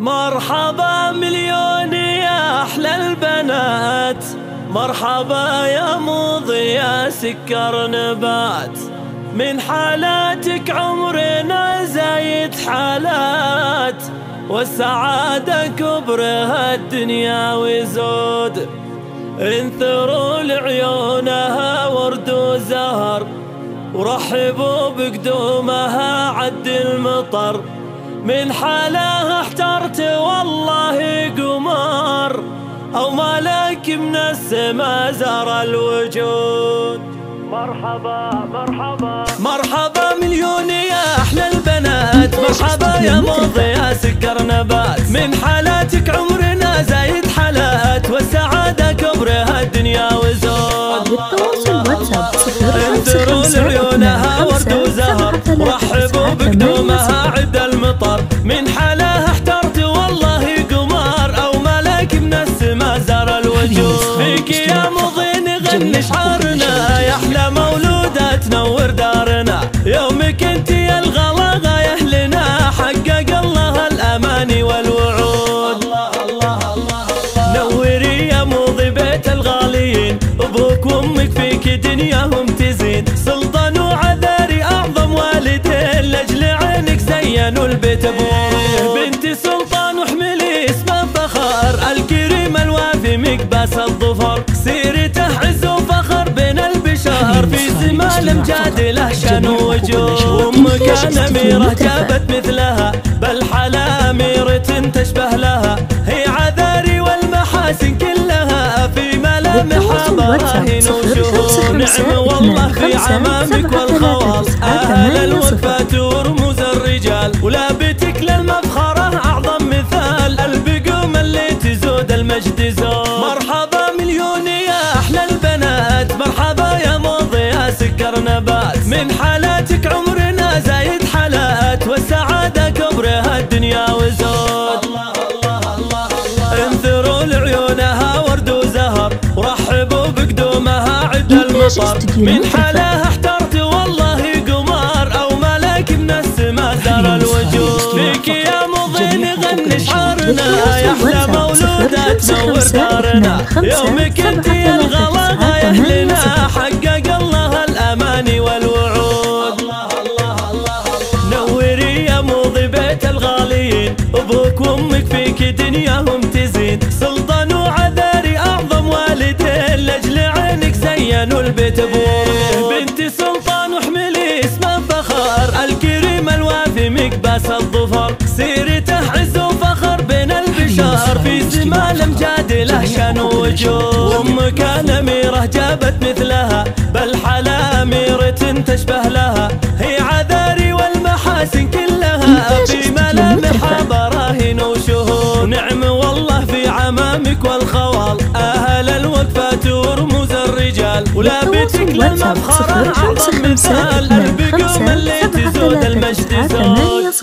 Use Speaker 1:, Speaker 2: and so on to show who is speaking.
Speaker 1: مرحبا مليون يا أحلى البنات، مرحبا يا مضي يا سكر نبات. من حالاتك عمرنا زايد حالات، والسعادة كبرها الدنيا وزود. انثروا لعيونها ورد وزهر، ورحبوا بقدومها عد المطر. من حالها احترت والله قمر، أو مالك من السما زار الوجود. مرحبا مرحبا مرحبا مليون يا أحلى البنات، مرحبا يا مضي يا سكر نبات. من حالاتك عمرنا زايد حالات، والسعادة كبرها الدنيا وزود. انثروا لعيونها ورد وزهر، ورحبوا بقدومها عد المطر. من حالها احترت والله قمر، أو ملاك من السما زار الوجود. فيك يا مضي نغني شعارنا، يا أحلى مولودة تنور دارنا. يومك انت يا الغلا غاية لنا، حقق الله الأماني والوعود. نوري يا مضي بيت الغاليين، أبوك وأمك فيك دنياهم تزين. سلطان وعذاري أعظم والدين، لأجل عينك زينوا البيت بوره. بنت سلطان واحملي اسم فخر، الكريم الوافي مقباس الظفر. سيرته عز وفخر بين البشر، في زمان امجاد له شان ووجوه. أمك أميرة جابت مثلها، بل حلا أميرة تشبه لها. هي عذاري والمحاسن كلها، في ملامحها براهين وشهور. نعم والله في عمامك والخواص، أهل الوفاة ورموز الرجال. ولابتك للمفخرة أعظم مثال، البقوم اللي تزود المجد زود. مرحبا مليون يا أحلى البنات، مرحبا يا مضي يا سكر نبات. من حالاتك عمرنا زايد حالات، والسعادة كبرها الدنيا وزود. انثروا لعيونها ورد وزهر، ورحبوا بقدومها عد المطر. من حالها احترت والله قمر، أو ملاك من السما زار الوجود. فيك يا مضي نغني شعارنا، يا أحلى مولودة تنور دارنا. يومك انت يا الغلا غاية لنا، حقق الله الأماني والوعود. نوري يا مضي بيت الغاليين، أبوك وأمك فيك دنياهم تزين. سلطان وعذاري أعظم والدين، لأجل عينك زينوا البيت بوره. بنت سلطان واحملي اسم فخر، الكريم الوافي مقباس الظفر. سيرته عز وفخر بين البشر، في زمان امجاد له شان ووجوه. أمك أميرة جابت مثلها، بل حلا أميرة تشبه لها. هي عذاري والمحاسن كلها، في ملامحها براهين وشهور. نعم والله في عمامك والخوال، أهل الوقفة ورموز الرجال. ولابتك للمفخرة أعظم مثال، البقوم اللي تزود المجد زود.